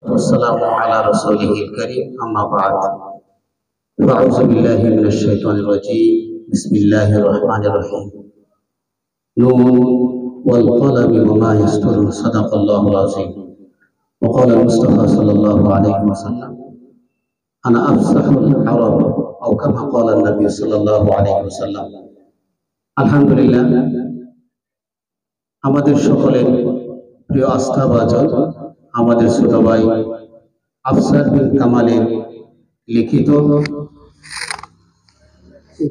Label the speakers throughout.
Speaker 1: والسلام على رسوله الكريم أما بعد فأعوذ بالله من الشيطان الرجيم بسم الله الرحمن الرحيم نون والقلم وما يسطرون صدق الله العظيم وقال المصطفى صلى الله عليه وسلم أنا أفصح العرب أو كما قال النبي صلى الله عليه وسلم الحمد لله আমাদের সকলের প্রিয় আস্থাভাজন আমাদের ছোট ভাই আফসার বিন কামালের লিখিত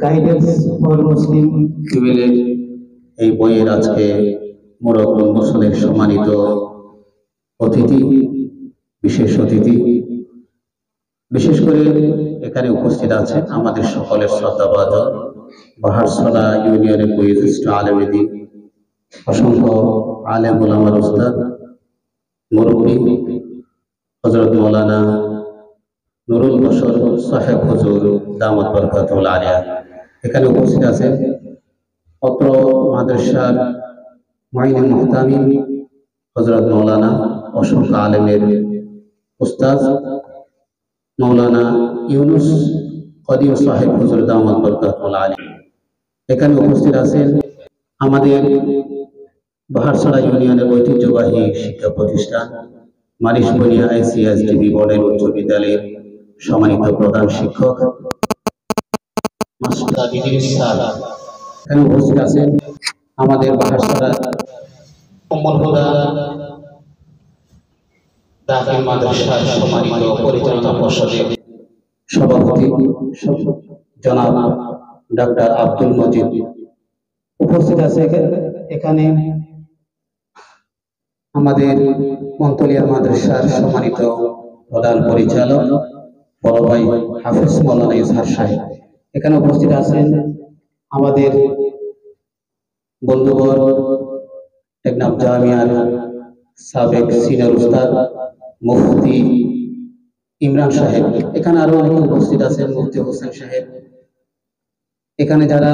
Speaker 1: গাইডেন্স ফর মুসলিম পিপলের এই বইয়ের আজকে মোরগ উন্মোচনের সম্মানিত অতিথি বিশেষ অতিথি বিশেষ করে এখানে উপস্থিত আছেন আমাদের সকলের শ্রদ্ধাভাজন বাহারছড়া ইউনিয়নের বয়োজ্যেষ্ঠ আলেমে দ্বীন অসংখ্য আলেম ওলামার উস্তাদ মুরব্বী হযরত মাওলানা নুরুল বশর সাহেব হুজুর দামাত বরকাতুল আলিয়া এখানে উপস্থিত আছেন অত্র মাদ্রাসার মুইন মুহতামিম হযরত মাওলানা অসংখ্য আলেমের উস্তাদ মাওলানা ইউনুস কদিম সাহেব হুজুর দামাত বরকাতুল আলিয়া এখানে উপস্থিত আছেন আমাদের বাহারছড়া ইউনিয়নের ঐতিহ্যবাহী শিক্ষা প্রতিষ্ঠান মারিশবনিয়া আইসিএসডিবি মডেল উচ্চ বিদ্যালয়ের সম্মানিত প্রধান শিক্ষক মাস্টার ইদ্রিস স্যার এখানে উপস্থিত আছেন আমাদের বাহারছড়া উম্মুল হুদা দাখিল মাদ্রাসার সম্মানিত পরিচালনা পর্ষদের সভাপতি জনাব ডাক্তার আব্দুল মজিদ উপস্থিত আছে এখানে আমাদের মন্তলিয়া মাদ্রাসার সম্মানিত প্রধান পরিচালক বড় ভাই হাফেজ মাওলানা ইজহার সাহেব এখানে উপস্থিত আছেন আমাদের বন্ধুবর টেকনাফ জামিয়ার সাবেক সিনিয়র উস্তাদ মুফতি ইমরান সাহেব এখানে আরো অনেকে উপস্থিত আছেন মুফতি হোসেন সাহেব এখানে যারা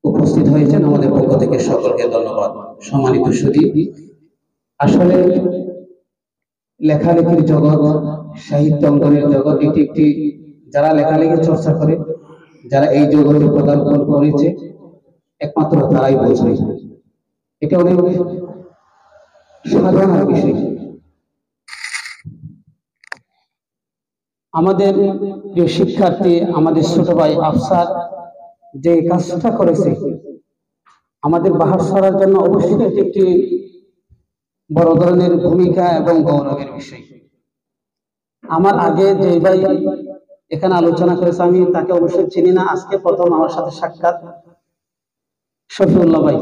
Speaker 1: উপস্থিত হয়েছেন আমাদের পক্ষ থেকে সকলকে ধন্যবাদ। সম্মানিত সুধী, আসলে লেখালেখির জগৎ সাহিত্য অঙ্গনের জগৎ এটি একটি যারা লেখালেখি চর্চা করে যারা এই জগতে পদার্পণ করেছে একমাত্র তারাই বোঝে এটা অনেক সাধারণ বিষয়। আমাদের প্রিয় শিক্ষার্থী আমাদের ছোট ভাই আফসার যে কাজটা করেছে আমাদের বাহারছড়ার জন্য অবশ্যই এটি একটি বড় ধরনের ভূমিকা এবং গৌরবের বিষয়। আমার আগে যে ভাই এখানে আলোচনা করেছে আমি তাকে অবশ্যই চিনি না, আজকে প্রথম আমার সাথে সাক্ষাৎ। শফিউল্লাহ ভাই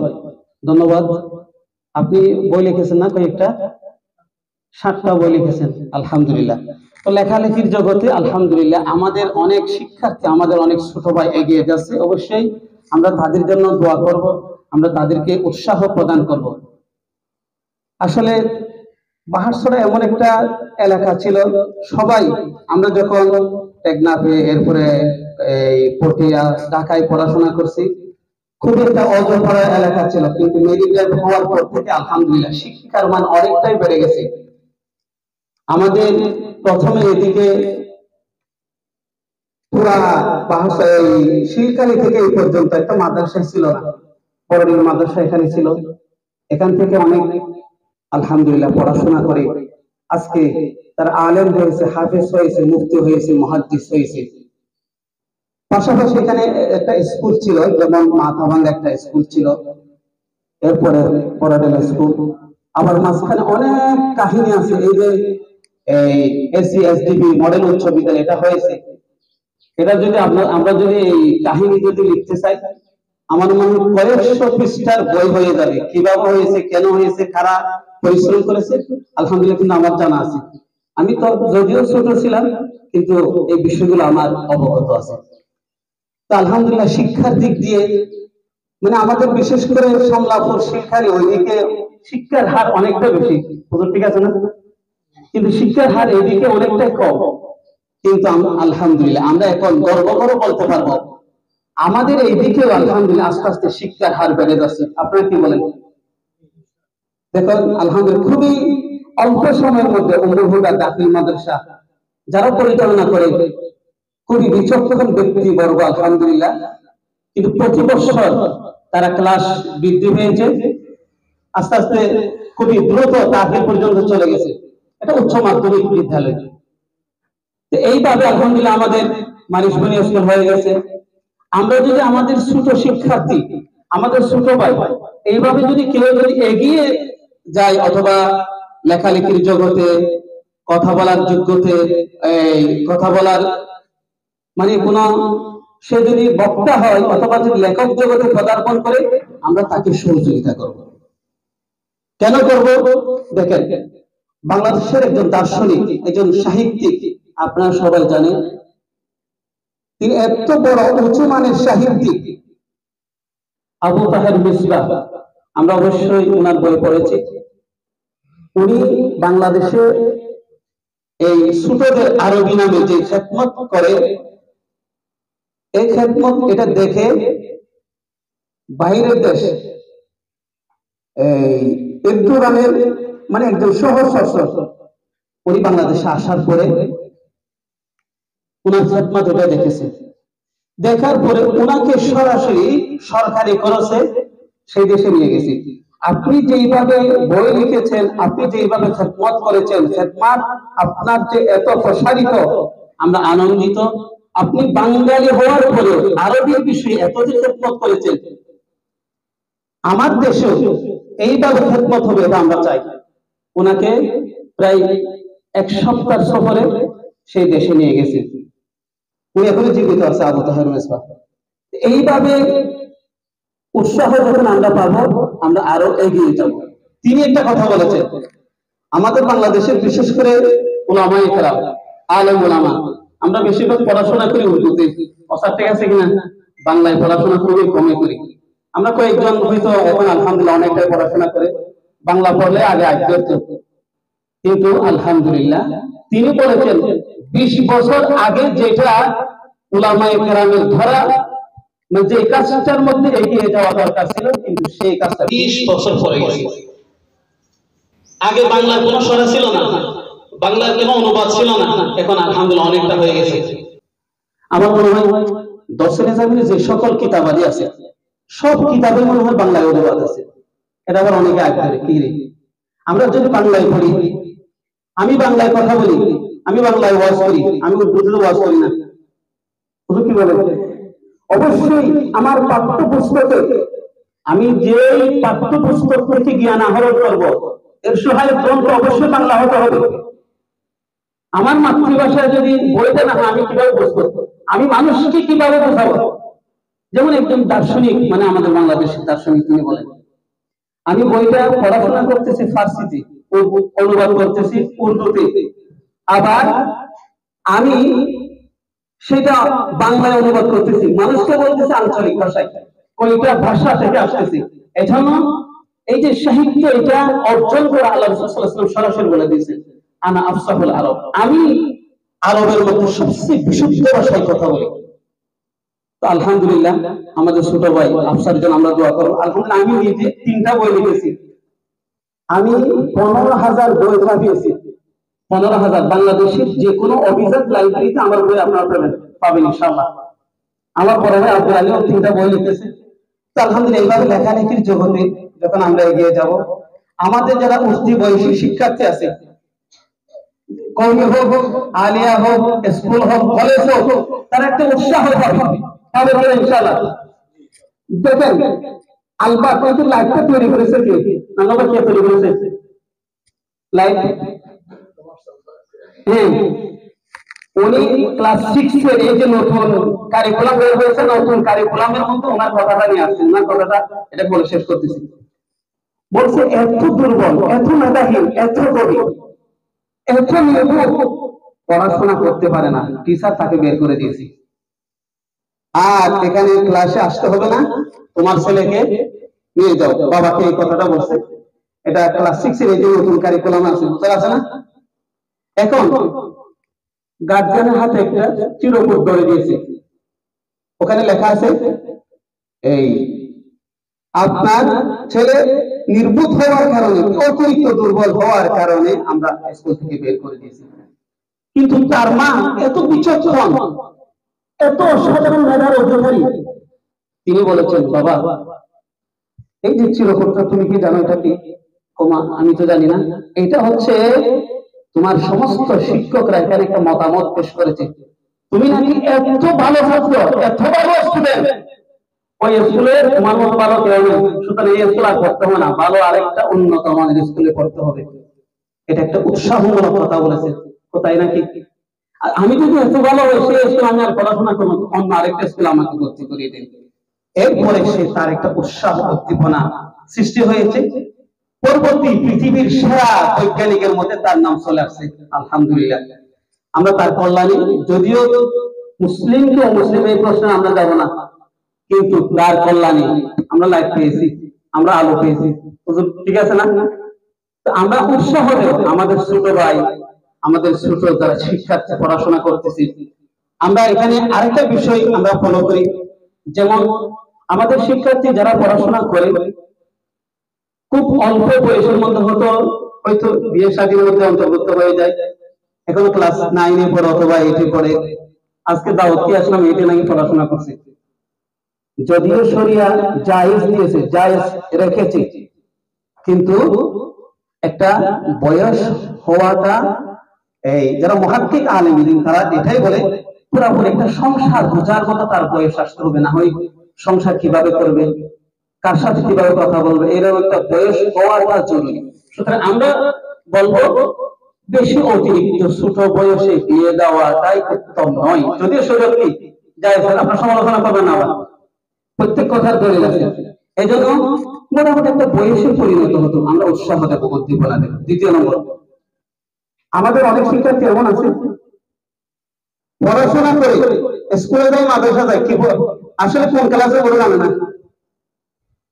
Speaker 1: ধন্যবাদ, আপনি বই লিখেছেন না কয়েকটা 7টা বই লিখেছেন আলহামদুলিল্লাহ। তো লেখালেখির জগতে আলহামদুলিল্লাহ আমাদের অনেক শিক্ষার্থী আমাদের অনেক ছোট ভাই এগিয়ে যাচ্ছে, অবশ্যই আমরা তাদের জন্য দোয়া করব, আমরা তাদেরকে উৎসাহ প্রদান করব। আসলে বাহারছড়া এমন একটা এলাকা ছিল সবাই আমরা যখন টেকনাফে এরপরে এই পটিয়া ঢাকায় পড়াশোনা করছি খুব একটা অজপড়া এলাকা ছিল, কিন্তু মেডিকেল হওয়ার পর থেকে আলহামদুলিল্লাহ শিক্ষার মান অনেকটাই বেড়ে গেছে। আমাদের প্রথমে এদিকে পুরা শিলকালী থেকে এই পর্যন্ত একটা মাদ্রাসা ছিল না, বড়দিন মাদ্রাসা এখানে ছিল। এখান থেকে অনেক আলহামদুলিল্লাহ পড়াশোনা করে আজকে তার আলেম হয়েছে, হাফেজ হয়েছে, মুফতি হয়েছে, মুহাদ্দিস হয়েছে। পাশাপাশি এখানে একটা স্কুল ছিল, যেমন মাথাভাঙ্গা একটা স্কুল ছিল, এরপরে বড়দিন স্কুল, আবার মাঝখানে অনেক কাহিনী আছে। এই যে এসসিএসডিবি মডেল উচ্চ বিদ্যালয় এটা হয়েছে, এটা যদি আমরা যদি এই কাহিনী যদি লিখতে চাই আমার মনে হয় কয়েকশো পৃষ্ঠার বই হয়ে যাবে। কিভাবে হয়েছে, কেন হয়েছে, কারা পরিশ্রম করেছে আলহামদুলিল্লাহ কিন্তু আমার জানা আছে। আমি তো যদিও ছোট ছিলাম কিন্তু এই বিষয়গুলো আমার অবগত আছে। তো আলহামদুলিল্লাহ শিক্ষার দিক দিয়ে মানে আমাদের বিশেষ করে সমলাপুর শিক্ষারী ওইদিকে শিক্ষার হার অনেকটা বেশি, ঠিক আছে না? কিন্তু শিক্ষার হার এদিকে অনেকটাই কম, কিন্তু আলহামদুলিল্লাহ আমরা এখন গর্ব করে বলতে পারবো আমাদের এইদিকেও আলহামদুলিল্লাহ আস্তে আস্তে শিক্ষার হার বেড়ে যাচ্ছে। আপনারা কি বলেন? দেখুন আলহামদুলিল্লাহ খুবই অল্প সময়ের মধ্যে উম্মুল হুদা দাখিল মাদ্রাসা যারা পরিচালনা করে খুবই বিচক্ষণ ব্যক্তি বর্গ আলহামদুলিল্লাহ, কিন্তু প্রতি বছর তারা ক্লাস বৃদ্ধি হয়েছে, আস্তে আস্তে খুবই দ্রুত দাখিল পর্যন্ত চলে গেছে। এটা উচ্চ মাধ্যমিক বিদ্যালয়। তো এইভাবে আলহামদুলিল্লাহ আমাদের মারিশবনি স্কুল হয়ে গেছে। আমরা যদি আমাদের ছোট শিক্ষার্থী, আমাদের ছোট ভাই এইভাবে যদি কেউ যদি এগিয়ে যায়, অথবা লেখালেখির জগতে, কথা বলার যোগ্যতে, কথা বলার মানে কোন সে যদি বক্তা হয় অথবা যদি লেখক জগতে পদার্পণ করে, আমরা তাকে সহযোগিতা করব। কেন করব? দেখেন, বাংলাদেশের একজন দার্শনিক, একজন সাহিত্যিক, আপনারা সবাই জানেন, তিনি এত বড় উঁচু মানের সাহিত্যিক আবু তাহের মিসবাহ। আমরা অবশ্যই ওনার বই পড়েছি। উনি বাংলাদেশে এই ছোটদের আরবি নামে যে খেদমত করে, এই খেদমত এটা দেখে বাইরের দেশ এই এরদোগানের মানে একজন সহজ সরল উনি বাংলাদেশে আসার পরে ওনার খেদমত এটা দেখেছে। দেখার পরে ওনাকে সরাসরি সরকারি খরচে সেই দেশে নিয়ে গেছে। আপনি যেইভাবে বই লিখেছেন, আপনি যেইভাবে খেদমত করেছেন, খেদমত আপনার যে এত প্রসারিত, আমরা আনন্দিত। আপনি বাঙালি হওয়ার পরে আরবি বিষয়ে এত যে খেদমত করেছেন, আমার দেশে এইভাবে খেদমত হবে এটা আমরা চাই। ওনাকে প্রায় এক সপ্তাহ সফরে সেই দেশে নিয়ে গেছে। উনি এখনো জীবিত আছে, আবু তাহের মিসবাহ। এইভাবে উৎসাহ যখন আমরা পাবো, আমরা আরো এগিয়ে যাব। তিনি একটা কথা বলেছেন, আমাদের বাংলাদেশের বিশেষ করে উলামায়ে কেরাম, আলেম উলামা, আমরা বেশিরভাগ পড়াশোনা করি উর্দুতে, অসার ঠিক আছে কিনা, বাংলায় পড়াশোনা খুবই কমে করি। আমরা কয়েকজন হয়তো এখন আলহামদুলিল্লাহ অনেকটাই পড়াশোনা করে, বাংলা পড়লে আগে আগ্রহ, কিন্তু আলহামদুলিল্লাহ তিনি বলেছেন 20 বছর আগে যেটা উলামায়ে কেরামের ধরা যে কাজটার মধ্যে এগিয়ে যাওয়া দরকার ছিল, কিন্তু সেই কাজটা 20 বছর পরে গেছে। আগে বাংলার কোনো সরা ছিল না, বাংলার কোনো অনুবাদ ছিল না, এখন আলহামদুলিল্লাহ অনেকটা হয়ে গেছে। আমার মনে হয় দর্শনে জামিনে যে সকল কিতাবাদি আছে, সব কিতাবে মনে হয় বাংলায় অনুবাদ আছে। এটা আবার অনেকে আগ্রহে কি রে, আমরা যদি বাংলায় পড়ি, আমি বাংলায় কথা বলি, আমি বাংলায় ওয়াজ করি, আমি উর্দুতে ওয়াজ করি না, শুধু কি বলে অবশ্যই আমার পাঠ্য পুস্তকে, আমি যে পাঠ্য পুস্তক থেকে জ্ঞান আহরণ করব, এর সহায়ক গ্রন্থ অবশ্যই বাংলা হতে হবে। আমার মাতৃভাষায় যদি বইতে না হয়, আমি কিভাবে বুঝবো, আমি মানুষকে কিভাবে বোঝাবো? যেমন একজন দার্শনিক, মানে আমাদের বাংলাদেশের দার্শনিক, তিনি বলেন, আমি বইটা পড়াশোনা করতেছি ফার্সিতে, অনুবাদ করতেছি উর্দুতে, আবার আমি সেটা বাংলায় অনুবাদ করতেছি, মানুষকে বলতেছি আঞ্চলিক ভাষায়, কয়টা ভাষা থেকে আসতেছি। এজন্য এই যে সাহিত্য, এটা অর্জন করে আল্লাহ রাসূল সাল্লাল্লাহু আলাইহি ওয়াসাল্লাম সরাসরি বলে দিয়েছেন, আনা আফসাহুল আরব, আমি আরবের মধ্যে সবচেয়ে বিশুদ্ধ ভাষায় কথা বলি। তো আলহামদুলিল্লাহ আমাদের ছোট ভাই আফসার জন্য আমরা দোয়া করব। আলহামদুলিল্লাহ আমি নিজে 3টা বই লিখেছি, আমি 15,000 বই ছাপিয়েছি। 15,000 বাংলাদেশের যে কোনো অভিজাত লাইব্রেরিতে আমার বই আপনারা পাবেন ইনশাআল্লাহ। আমার বড় ভাই আব্দুল আলী 3টা বই লিখেছে। তো আলহামদুলিল্লাহ এইভাবে লেখালেখির জগতে যখন আমরা এগিয়ে যাব, আমাদের যারা উর্দু বয়সী শিক্ষার্থী আছে, কওমি হোক, আলিয়া হোক, স্কুল হোক, কলেজ হোক, তারা একটা উৎসাহ পাবে ইনশাআল্লাহ। দেখেন আলবাত কিন্তু লাইটটা তৈরি করেছে কে? আমরা কে তৈরি করেছে লাইট? হ্যাঁ, উনি ক্লাস 6 এর এই যে নতুন কারিকুলাম বের হয়েছে, নতুন কারিকুলামের মধ্যে ওনার কথাটা নিয়ে আসছেন। ওনার কথাটা এটা বলে শেষ করতেছি। বলছে এত দুর্বল, এত মেধাহীন, এত কবি, এত নির্ভুল, পড়াশোনা করতে পারে না, টিচার তাকে বের করে দিয়েছে। আর এখানে ক্লাসে আসতে হবে না, তোমার ছেলেকে নিয়ে যাও। বাবাকে এই কথাটা বলছে। এটা ক্লাস 6 এর এই যে নতুন কারিকুলাম আছে, বুঝতে আছে না? এখন গার্জিয়ানের হাতে একটা চিরকুট ধরে দিয়েছে, ওখানে লেখা আছে এই আপনার ছেলে নির্বুধ হওয়ার কারণে, অতিরিক্ত দুর্বল হওয়ার কারণে আমরা স্কুল থেকে বের করে দিয়েছি। কিন্তু তার মা এত বিচক্ষণ, এত অসাধারণ মেধার অধিকারী, তিনি বলেছেন, বাবা এই যে চিরকর্তা, তুমি কি জানো এটা কি? মা আমি তো জানি না। এটা হচ্ছে তোমার সমস্ত শিক্ষকরা এখানে একটা মতামত পেশ করেছে, তুমি নাকি এত ভালো ছাত্র, এত ভালো স্টুডেন্ট, ওই স্কুলে তোমার মতো ভালো কেউ নেই, সুতরাং এই স্কুল আর পড়তে হবে না, ভালো আরেকটা উন্নত মানের স্কুলে পড়তে হবে। এটা একটা উৎসাহমূলক কথা বলেছে, কোথায় নাকি? আর আমি যদি এত ভালো হই, সেই স্কুল আমি আর পড়াশোনা করবো, অন্য আরেকটা স্কুলে আমাকে ভর্তি করিয়ে দেন। এরপরে সে তার একটা উৎসাহ উদ্দীপনা সৃষ্টি হয়েছে। পরবর্তী পৃথিবীর সেরা বৈজ্ঞানিকের মধ্যে তার নাম চলে আসছে, আলহামদুলিল্লাহ। আমরা তার কল্যাণে, যদিও মুসলিম কি অমুসলিম এই প্রশ্নে আমরা যাব না, কিন্তু তার কল্যাণে আমরা লাইফ পেয়েছি, আমরা আলো পেয়েছি, ঠিক আছে না? আমরা উৎসাহ দেব আমাদের ছোট ভাই, আমাদের ছোট যারা শিক্ষার্থী পড়াশোনা করতেছি। আমরা এখানে আরেকটা বিষয় আমরা ফলো করি, যেমন আমাদের শিক্ষার্থী যারা পড়াশোনা করে খুব অল্প বয়সের মধ্যে হয়তো বিয়ে শাদীর মধ্যে অন্তর্ভুক্ত হয়ে যায়, এখন ক্লাস 9-এ পড়ে অথবা 8-এ পড়ে। আজকে দাওয়াত কি আসলাম, 8-এ নাকি পড়াশোনা করছে। যদিও শরিয়া জায়েজ দিয়েছে, জায়েজ রেখেছে, কিন্তু একটা বয়স হওয়াটা, এই যারা মুহাক্কিক আলেম দিন তারা এটাই বলে, পুরোপুরি একটা সংসার বোঝার মতো তার বয়স আসতে হবে, না হয় সংসার কিভাবে করবে, কার সাথে কিভাবে কথা বলবে, এরকম একটা বয়স হওয়াটা জরুরি। সুতরাং আমরা বলবো বেশি অতিরিক্ত ছোট বয়সে বিয়ে দেওয়াটাই উত্তম নয়, যদিও সুযোগ কি যায়, আপনার সমালোচনা করবেন না, প্রত্যেক কথার দলিল আছে। এই জন্য মোটামুটি একটা বয়সে পরিণত হতো, আমরা উৎসাহ দেব, উদ্দীপনা দেব। দ্বিতীয় নম্বর, আমাদের অনেক শিক্ষার্থী এমন আছে পড়াশোনা করে স্কুলে যায়, মাদ্রাসা যায়, কি আসলে কোন ক্লাসে পড়ে জানে না,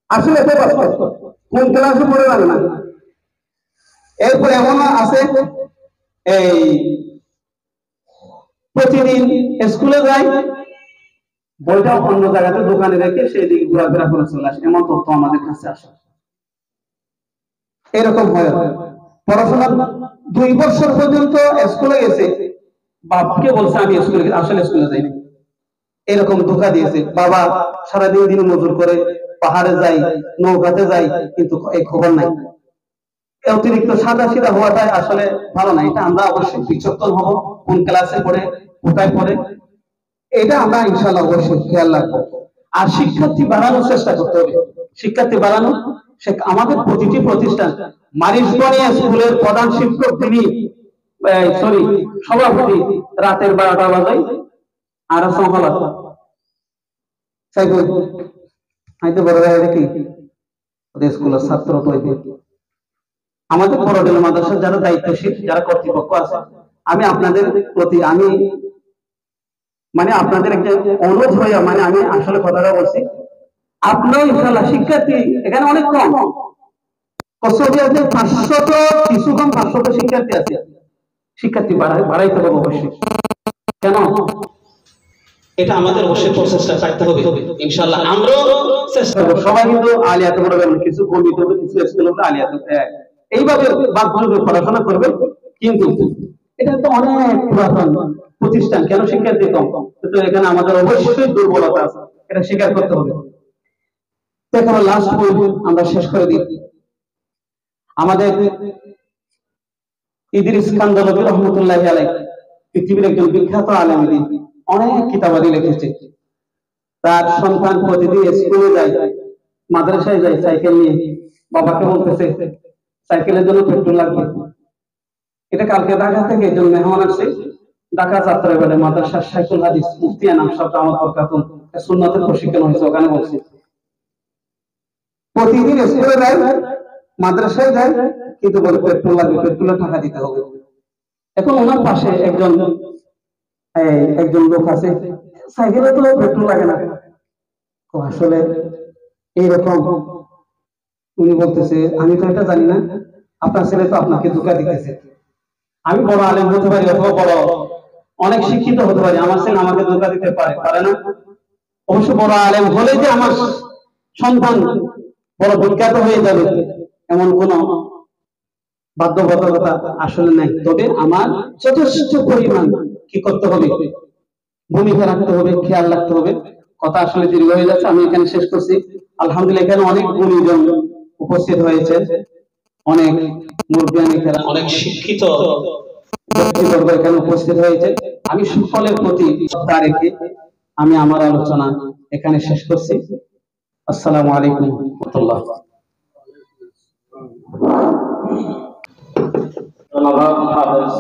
Speaker 1: আসলে এত কষ্ট, কোন ক্লাসে পড়ে জানে না। এরপর এমন আছে এই প্রতিদিন স্কুলে যায়, বইটা অন্য জায়গাতে দোকানে রেখে সেই দিকে ঘোরাফেরা করে চলে আসে, এমন তথ্য আমাদের কাছে আসে। এরকম হয়, পড়াশোনা 2 বছর পর্যন্ত স্কুলে গেছে, বাপকে বলছে আমি স্কুলে, আসলে স্কুলে যাইনি, এরকম ধোঁকা দিয়েছে। বাবা সারাদিন দিন মজুর করে, পাহাড়ে যাই, নৌকাতে যাই, কিন্তু এই খবর নাই। অতিরিক্ত সাদা সিধা হওয়াটাই আসলে ভালো না, এটা আমরা অবশ্যই বিচক্ষণ হব, কোন ক্লাসে পড়ে, কোথায় পড়ে, এটা আমরা ইনশাআল্লাহ অবশ্যই খেয়াল রাখবো। আর শিক্ষার্থী বাড়ানোর চেষ্টা করতে হবে, শিক্ষার্থী বাড়ানো। আমাদের প্রতিটি প্রতিষ্ঠান, মারিশবনিয়া স্কুলের প্রধান শিক্ষক তিনি সভাপতি রাতের 12টা বাজে আর সংহলা বড় দেখি ওদের স্কুলের ছাত্র আমাদের বড়ডেল মাদ্রাসার যারা দায়িত্বশীল, যারা কর্তৃপক্ষ আছে, আমি আপনাদের প্রতি আপনাদের একটা অনুরোধ হইয়া, আমি আসলে কথাটা বলছি, আপনার ইনশাআল্লাহ শিক্ষার্থী এখানে অনেক কম, 500 কিছু কম, 500 শিক্ষার্থী আছে, শিক্ষার্থী বাড়াইতে হবে অবশ্যই। কেন? এটা আমাদের অবশ্যই প্রচেষ্টা চাইতে হবে, ইনশাআল্লাহ আমরাও চেষ্টা করব। সবাই কিন্তু আলিয়াতে পড়বে, কিছু কমিটি হবে, কিছু স্কুল হবে আলিয়াতে, এইভাবে বাধ্যতামূলক পড়াশোনা করবে। কিন্তু এটা তো অনেক পুরাতন প্রতিষ্ঠান, কেন শিক্ষার্থী কম? কিন্তু এখানে আমাদের অবশ্যই দুর্বলতা আছে, এটা স্বীকার করতে হবে। এখন লাস্ট পয়েন্ট আমরা শেষ করে দিই। আমাদের ইদ্রিস কান্দলবী রহমতুল্লাহি আলাইহি পৃথিবীর একজন বিখ্যাত আলেম, অনেক কিতাবাদি লিখেছে। তার সন্তান প্রতিদিন স্কুলে যায়, মাদ্রাসায় যায় সাইকেল নিয়ে, বাবাকে বলতেছে সাইকেলের জন্য পেট্রোল লাগবে। এটা কালকে ঢাকা থেকে একজন মেহমান আসছে, ঢাকা যাত্রায় বেড়ে মাদ্রাসার সাইকুল হাদিস মুফতি আনাম সাহেব আমার বরকাতুন সুন্নাতের প্রশিক্ষণ হয়েছে, ওখানে বলছে প্রতিদিন স্কুলে যায়, মাদ্রাসায় যায়, কিন্তু বলে পেট্রোল লাগবে, পেট্রোলের টাকা দিতে হবে। এখন ওনার পাশে একজন লোক আছে, সাইকেলে তো পেট্রোল লাগে না, আসলে এইরকম। উনি বলতেছে আমি তো এটা জানি না, আপনার ছেলে তো আপনাকে ধোঁকা দিতেছে। আমি বড় আলেম হতে পারি, অথবা বড় অনেক শিক্ষিত হতে পারি, আমার ছেলে আমাকে ধোঁকা দিতে পারে না। অবশ্য বড় আলেম হলে যে আমার সন্তান বড় বিখ্যাত হয়ে যাবে এমন কোনো বাধ্যবাধকতা আসলে নাই। তবে আমার যথেষ্ট পরিমাণ কি করতে হবে, ভূমিকা রাখতে হবে, খেয়াল রাখতে হবে। কথা আসলে দীর্ঘ হয়ে যাচ্ছে, আমি এখানে শেষ করছি। আলহামদুলিল্লাহ এখানে অনেক গুণীজন উপস্থিত হয়েছে, অনেক মুরব্বিয়ানিকেরা, অনেক শিক্ষিত ব্যক্তিবর্গ এখানে উপস্থিত হয়েছে। আমি সকলের প্রতি শ্রদ্ধা রেখে আমি আমার আলোচনা এখানে শেষ করছি। আসসালামু আলাইকুম ওয়া রাহমাতুল্লাহ। ধন্যবাদ হাফেজ।